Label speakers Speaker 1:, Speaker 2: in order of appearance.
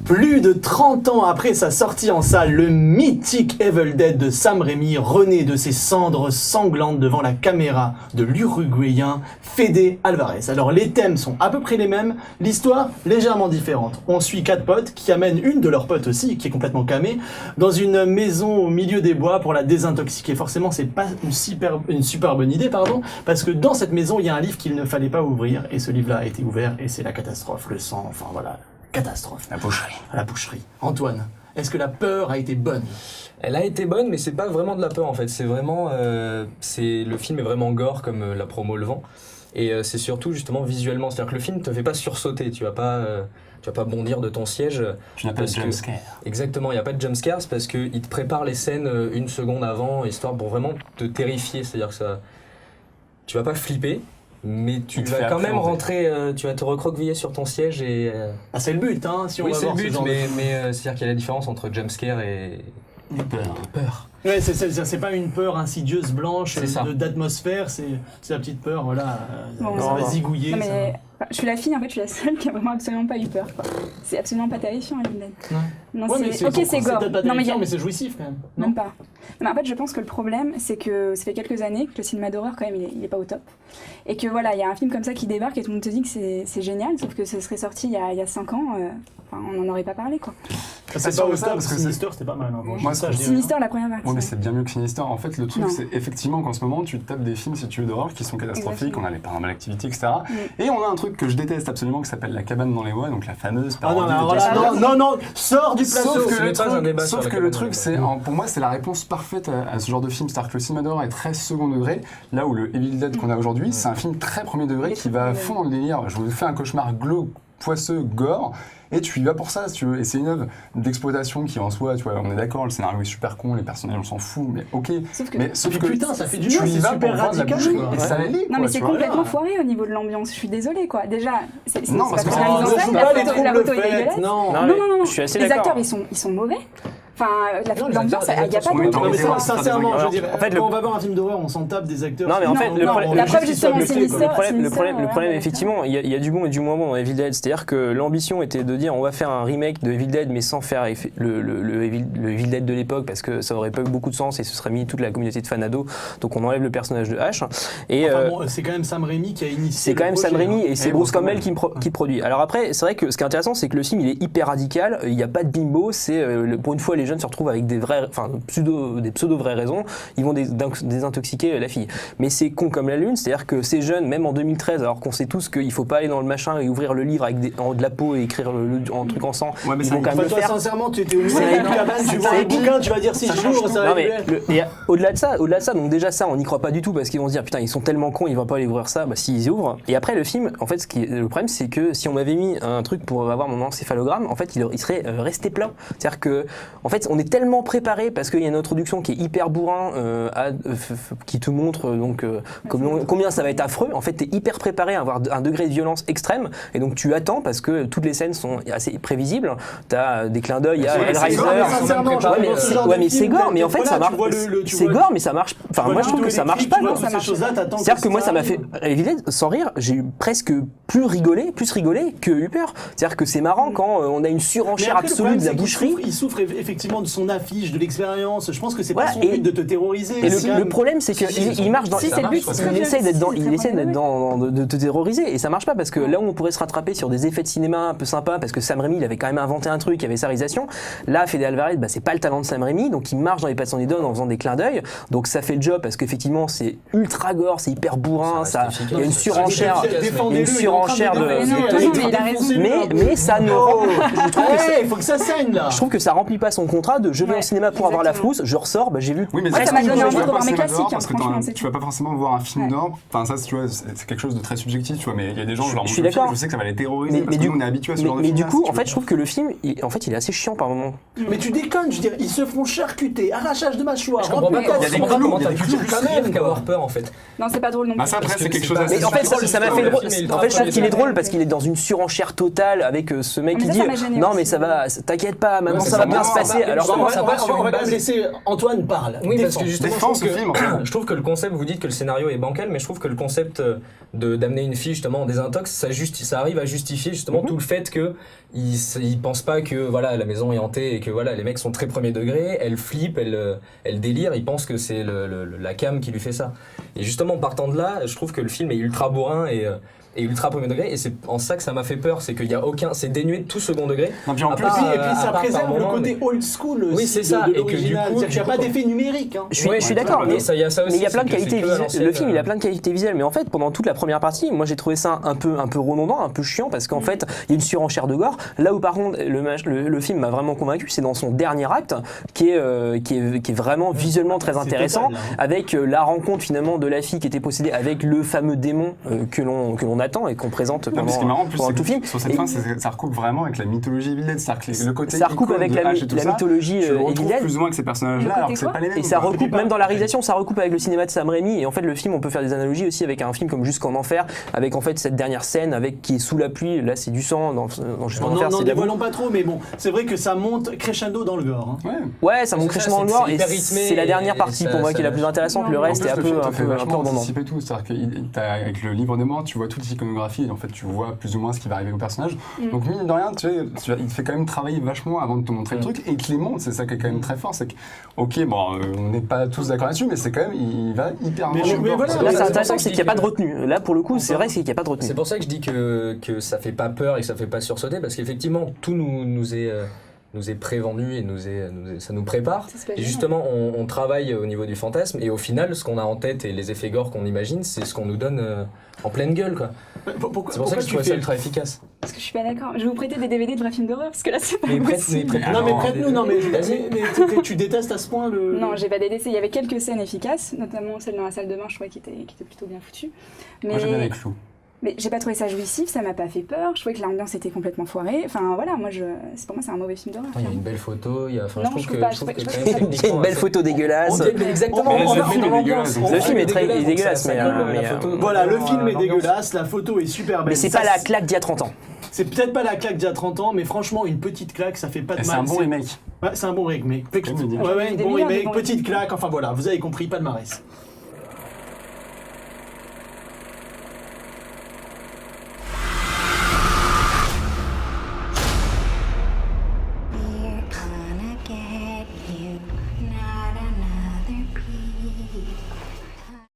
Speaker 1: Plus de 30 ans après sa sortie en salle, le mythique Evil Dead de Sam Raimi renaît de ses cendres sanglantes devant la caméra de l'Uruguayen Fede Alvarez. Alors les thèmes sont à peu près les mêmes, l'histoire légèrement différente. On suit 4 potes qui amènent une de leurs potes aussi, qui est complètement camée, dans une maison au milieu des bois pour la désintoxiquer. Forcément, c'est pas une super bonne idée, parce que dans cette maison, il y a un livre qu'il ne fallait pas ouvrir, et ce livre-là a été ouvert, et c'est la catastrophe, le sang, enfin voilà. Catastrophe.
Speaker 2: La boucherie.
Speaker 1: La boucherie. Antoine, est-ce que la peur a été bonne ?
Speaker 3: Elle a été bonne, mais c'est pas vraiment de la peur en fait. C'est vraiment, le film est vraiment gore comme la promo le vend, et c'est surtout justement visuellement. C'est-à-dire que le film te fait pas sursauter. Tu vas pas bondir de ton siège.
Speaker 2: Tu n'as pas de jumpscare.
Speaker 3: Exactement, il y a pas de jumpscare, c'est parce que il te prépare les scènes une seconde avant, histoire pour vraiment te terrifier. C'est-à-dire que ça, tu vas pas flipper. Mais tu vas quand même rentrer, tu vas te recroqueviller sur ton siège et...
Speaker 1: Ah, c'est le but, hein, si on va voir ce genre
Speaker 3: mais c'est-à-dire qu'il y a la différence entre jumpscare et peur.
Speaker 1: Ouais, c'est pas une peur insidieuse, blanche, d'atmosphère, c'est la petite peur, voilà, ça va zigouiller.
Speaker 4: Je suis la fille, en fait, je suis la seule qui a vraiment absolument pas eu peur, quoi. C'est absolument pas terrifiant, Evil Dead.
Speaker 1: Non,
Speaker 4: c'est gore.
Speaker 1: Mais c'est jouissif, quand même.
Speaker 4: Même pas. Mais en fait, je pense que le problème, c'est que ça fait quelques années que le cinéma d'horreur, quand même, il est pas au top. Et que voilà, il y a un film comme ça qui débarque et tout le monde te dit que c'est génial, sauf que ce serait sorti il y a 5 ans, on n'en aurait pas parlé, quoi.
Speaker 1: C'est pas au top, parce que Sinister, c'était pas mal.
Speaker 2: Moi,
Speaker 4: Sinister, la première partie.
Speaker 2: Oui, mais c'est bien mieux que Sinister. En fait, le truc, c'est effectivement qu'en ce moment, tu tapes des films, si tu veux, d'horreur qui sont catastrophiques.
Speaker 4: Exactement.
Speaker 2: On a les Paranormal Activity, etc. Et on a un truc que je déteste absolument qui s'appelle La cabane dans les bois, donc la fameuse parodie de
Speaker 1: non, sors du plateau.
Speaker 2: Sauf que le truc, c'est, pour moi, c'est la réponse parfaite à ce genre de film. C'est-à-dire que le cinéma d'horreur est très second degré, là où le Evil Dead qu'on a aujourd'hui, c'est un film très premier degré qui va à fond dans le délire. Je vous fais un cauchemar glauque, poisseux, gore. Et tu y vas pour ça, si tu veux. Et c'est une œuvre d'exploitation qui, en soi, tu vois, on est d'accord, le scénario est super con, les personnages, on s'en fout, mais ok. Sauf que
Speaker 1: putain, ça fait du bien,
Speaker 2: c'est
Speaker 1: super radical.
Speaker 2: Et ça l'est,
Speaker 4: non, mais c'est complètement foiré au niveau de l'ambiance. Je suis désolée, quoi. Déjà, c'est
Speaker 2: non, parce que
Speaker 4: la photo est dégueulasse.
Speaker 1: Non,
Speaker 4: je suis assez d'accord. Les acteurs, ils sont mauvais. Enfin, l'ambiance, il n'y a pas de...
Speaker 1: Non, mais sincèrement, je veux dire, quand on va voir un film d'horreur, on s'en tape des acteurs.
Speaker 5: Non, mais en fait,
Speaker 4: la preuve, justement,
Speaker 5: le problème, effectivement, il y a du bon et du moins bon dans Evil Dead. C'est-à-dire que l'ambition était de dire on va faire un remake de Evil Dead, mais sans faire le Evil Dead de l'époque, parce que ça aurait pas eu beaucoup de sens et ce serait mis toute la communauté de fans ados. Donc on enlève le personnage de Ash. Et
Speaker 1: c'est quand même Sam Raimi qui a initié.
Speaker 5: C'est quand même Sam Raimi et c'est Bruce Campbell qui produit. Alors après, c'est vrai que ce qui est intéressant, c'est que le film il est hyper radical. Il n'y a pas de bimbo. C'est pour une fois les jeunes se retrouvent avec des pseudo vraies raisons. Ils vont désintoxiquer la fille. Mais c'est con comme la lune. C'est-à-dire que ces jeunes, même en 2013, alors qu'on sait tous qu'il faut pas aller dans le machin et ouvrir le livre avec de la peau et écrire un truc en sang.
Speaker 2: Ouais, mais
Speaker 5: ils vont quand même le faire.
Speaker 1: Sincèrement, tu étais au milieu de la cabane, tu vois un bouquin, tu vas dire si je l'ouvre, ça va être.
Speaker 5: Au-delà de ça, donc déjà ça, on n'y croit pas du tout parce qu'ils vont se dire putain, ils sont tellement cons, ils vont pas aller ouvrir ça. Bah s'ils ouvrent. Et après le film, en fait, le problème, c'est que si on m'avait mis un truc pour avoir mon encéphalogramme, en fait, il serait resté plat. C'est-à-dire que, en fait, on est tellement préparé parce qu'il y a une introduction qui est hyper bourrin, qui te montre donc combien ça va être affreux. En fait, t'es hyper préparé à avoir un degré de violence extrême, et donc tu attends parce que toutes les scènes sont assez prévisibles. T'as des clins d'œil à Hellraiser. Ouais, mais c'est gore, mais en fait ça marche. C'est gore, mais ça marche. Enfin, moi je trouve que ça marche pas. C'est-à-dire que moi ça m'a fait, évidemment, sans rire, j'ai eu presque plus rigolé que eu peur. C'est-à-dire que c'est marrant quand on a une surenchère absolue de la boucherie.
Speaker 1: Il souffre effectivement de son affiche, de l'expérience. Je pense que c'est pas son but de te terroriser.
Speaker 5: Et le problème, c'est qu'il marche dans. Il essaie d'être de te terroriser, et ça marche pas parce que là où on pourrait se rattraper sur des effets de cinéma un peu sympas, parce que Sam Raimi il avait quand même inventé un truc, il y avait sa réalisation. Là, Fede Alvarez, c'est pas le talent de Sam Raimi, donc il marche dans les pattes de son idole en faisant des clins d'œil. Donc ça fait le job parce qu'effectivement c'est ultra gore, c'est hyper bourrin, il y a une surenchère, mais ça ne rend.
Speaker 1: Il faut que ça saigne là.
Speaker 5: Je trouve que ça remplit pas son contrat de je vais au cinéma pour avoir la frousse, je ressors, j'ai vu.
Speaker 2: Oui, mais
Speaker 4: ça m'a donné envie de revoir mes classiques.
Speaker 2: Parce que tu vas pas forcément voir un film d'horreur. Enfin, ça, tu vois, c'est quelque chose de très subjectif, tu vois. Mais il y a des gens, genre, je sais que ça va les terroriser parce que nous, on est habitués à ce genre de film.
Speaker 5: Mais du coup, en fait, je trouve que le film, il est assez chiant par moments.
Speaker 1: Mais tu déconnes, je veux dire, ils se font charcuter, arrachage de mâchoire.
Speaker 3: Je comprends pas comment t'as pu rire qu'avoir peur en fait.
Speaker 4: Non, c'est pas drôle non plus.
Speaker 2: Bah, ça, après, c'est quelque chose
Speaker 5: assez. Mais en fait, ça m'a fait drôle. En fait, je trouve qu'il est drôle parce qu'il est dans une surenchère totale avec ce mec qui dit non, mais ça va, t'inquiète pas, maintenant ça va bien se passer. Alors,
Speaker 1: on va quand même laisser Antoine parle.
Speaker 3: Oui, parce que justement, je trouve que le concept, vous dites que le scénario est bancal, mais je trouve que le concept d'amener une fille justement en désintox, ça arrive à justifier justement tout le fait que ils pensent pas que voilà la maison est hantée et que voilà les mecs sont très premier degré, elle flippe, elle délire, ils pensent que c'est la cam qui lui fait ça. Et justement partant de là, je trouve que le film est ultra bourrin et ultra premier degré, et c'est en ça que ça m'a fait peur, c'est qu'il y a c'est dénué de tout second degré.
Speaker 2: Non, puis en plus,
Speaker 1: et puis ça préserve le côté old school aussi
Speaker 3: c'est ça,
Speaker 1: de
Speaker 3: et que du
Speaker 1: l'original.
Speaker 3: coup,
Speaker 1: C'est-à-dire qu'il n'y a pas d'effet numérique. Hein.
Speaker 5: Je suis d'accord, mais
Speaker 3: il y a ça aussi.
Speaker 5: il y a plein de
Speaker 3: c'est que
Speaker 5: qualités
Speaker 3: c'est que à
Speaker 5: visuelles.
Speaker 3: l'ancienne,
Speaker 5: Le film, il a plein de qualités visuelles, mais en fait, pendant toute la première partie, moi j'ai trouvé ça un peu redondant, un peu chiant, parce qu'en fait, il y a une surenchère de gore. Là où par contre, le film m'a vraiment convaincu, c'est dans son dernier acte, qui est vraiment visuellement très intéressant,
Speaker 1: total, hein.
Speaker 5: avec la rencontre finalement de la fille qui était possédée avec le fameux démon que l'on attend et qu'on présente
Speaker 2: Non, mais ce qui est marrant, en plus,
Speaker 5: pendant
Speaker 2: c'est
Speaker 5: tout
Speaker 2: que
Speaker 5: film.
Speaker 2: sur cette fin, ça recoupe vraiment avec la mythologie Evil Dead. C'est-à-dire que le côté
Speaker 5: Ça recoupe
Speaker 2: icône
Speaker 5: avec
Speaker 2: de
Speaker 5: la
Speaker 2: H et tout ça,
Speaker 5: mythologie
Speaker 2: tu le
Speaker 5: Evil
Speaker 2: retrouves
Speaker 5: Dead.
Speaker 2: plus ou moins avec ces personnages-là,
Speaker 4: Le
Speaker 2: alors
Speaker 4: côté
Speaker 2: que c'est
Speaker 4: quoi
Speaker 2: pas les mêmes.
Speaker 5: Et ça
Speaker 2: quoi.
Speaker 5: recoupe, même dans la réalisation, ça recoupe avec le cinéma de Sam Raimi. Et en fait, le film, on peut faire des analogies aussi avec un film comme Jusqu'en Enfer, avec en fait cette dernière scène qui est sous la pluie. Là, c'est du sang. Dans Jusqu'en Enfer,
Speaker 1: N'en
Speaker 5: c'est de la boue.
Speaker 1: dévoilons pas trop, mais bon, c'est vrai que ça monte crescendo dans le gore. Hein.
Speaker 2: Ouais.
Speaker 5: Ouais, ça monte
Speaker 3: C'est ça,
Speaker 5: crescendo dans le gore.
Speaker 3: c'est
Speaker 5: Et
Speaker 3: hyper rythmé
Speaker 5: c'est la dernière
Speaker 3: et
Speaker 5: partie pour moi qui est la plus intéressante. Le
Speaker 4: Non,
Speaker 5: reste est un
Speaker 2: En plus,
Speaker 5: peu
Speaker 2: le film te fait vachement
Speaker 5: redondant.
Speaker 2: anticiper tout. C'est-à-dire qu'avec le livre des morts, tu vois toute l'iconographie et en fait, tu vois plus ou moins ce qui va arriver au personnage. Donc, mine de rien, tu sais, il te fait quand même travailler vachement avant de te montrer le truc et il te les montre. C'est ça qui est quand même très fort. C'est que, ok, bon, on n'est pas tous d'accord là-dessus, mais c'est quand même, il va hyper
Speaker 1: Mais voilà,
Speaker 5: Là, c'est
Speaker 3: c'est
Speaker 5: intéressant,
Speaker 3: pour ça
Speaker 5: c'est
Speaker 3: que
Speaker 5: qu'il n'y a pas de retenue. Là, pour le coup, c'est vrai qu'il n'y a pas de retenue.
Speaker 3: C'est pour ça que je dis que ça fait pas peur et que ça fait pas sursauter, parce qu'effectivement tout nous est prévendu et ça nous prépare.
Speaker 4: Ça se passe
Speaker 3: Et
Speaker 4: bien.
Speaker 3: justement, on travaille au niveau du fantasme, et au final, ce qu'on a en tête et les effets gore qu'on imagine, c'est ce qu'on nous donne en pleine gueule, quoi.
Speaker 1: Pourquoi
Speaker 3: C'est pour ça que je trouvais ça ultra efficace.
Speaker 4: Parce que je suis pas d'accord. Je vais vous prêter des DVD de vrais films d'horreur parce que là c'est pas
Speaker 3: Mais
Speaker 4: possible.
Speaker 3: prête-nous,
Speaker 1: Non mais prête-nous, non mais,
Speaker 3: Vas-y.
Speaker 1: mais tu détestes à ce point le...
Speaker 4: Non, j'ai pas des décès. Il y avait quelques scènes efficaces, notamment celle dans la salle de bain, je trouvais qui était plutôt bien foutue.
Speaker 2: Moi, j'aime bien les clous.
Speaker 4: Mais j'ai pas trouvé ça jouissif, ça m'a pas fait peur. Je trouvais que l'ambiance était complètement foirée. Enfin voilà, pour moi c'est un mauvais film d'horreur.
Speaker 3: Il y a une belle photo, enfin,
Speaker 4: Non,
Speaker 3: je
Speaker 4: je
Speaker 3: trouve
Speaker 4: trouve pas,
Speaker 3: que
Speaker 4: je trouve
Speaker 3: quand
Speaker 4: pas
Speaker 3: même
Speaker 4: que ça-
Speaker 5: Il y a une
Speaker 3: techniquement,
Speaker 5: belle photo dégueulasse.
Speaker 3: Exactement,
Speaker 2: Mais
Speaker 3: on
Speaker 2: le
Speaker 3: va
Speaker 2: film
Speaker 3: dans
Speaker 2: est
Speaker 3: l'ambiance.
Speaker 2: dégueulasse.
Speaker 5: Le film est très
Speaker 3: donc
Speaker 5: dégueulasse,
Speaker 3: ça
Speaker 5: mais,
Speaker 3: colle, la
Speaker 5: mais,
Speaker 3: photo.
Speaker 1: Voilà, le film est
Speaker 3: l'ambiance.
Speaker 1: dégueulasse, la photo est super belle.
Speaker 5: Mais c'est
Speaker 1: Ça,
Speaker 5: pas la claque d'il y a 30 ans.
Speaker 1: C'est peut-être pas la claque d'il y a 30 ans, mais franchement, une petite claque, ça fait pas de
Speaker 2: Et
Speaker 1: mal.
Speaker 2: c'est un bon remake.
Speaker 1: Ouais, c'est un bon remake.
Speaker 2: Comme il dit.
Speaker 1: Ouais,
Speaker 4: Des
Speaker 1: bon
Speaker 4: milliards de
Speaker 1: remake,
Speaker 4: bons
Speaker 1: petite claque, enfin voilà, vous avez compris, palmarès.